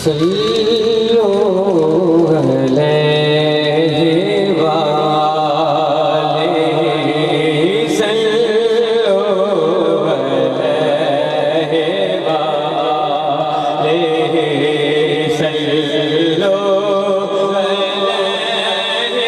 صلوا علیہ وآلہ صلوا علیہ وآلہ صلوا علیہ وآلہ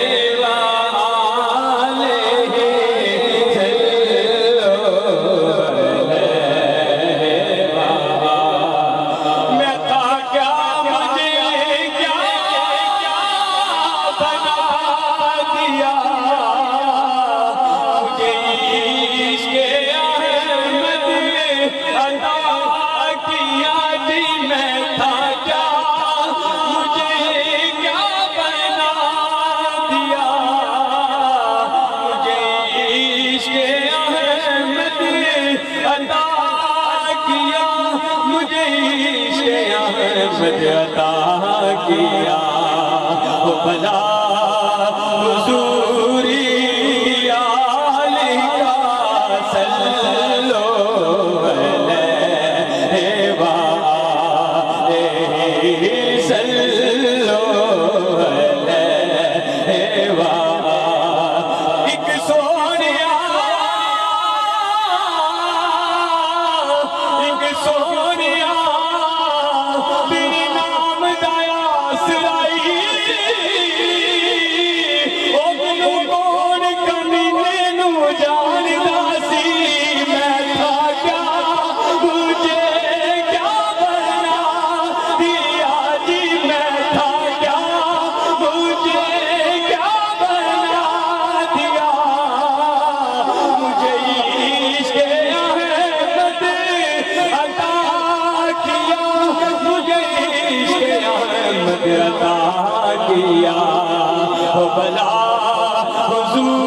عطا کیا وہ بھلا حضوری علی کا صلو علیہ وآلہ صلو علیہ وآلہ ایک سونیا عطا کیا ہو بلا حضور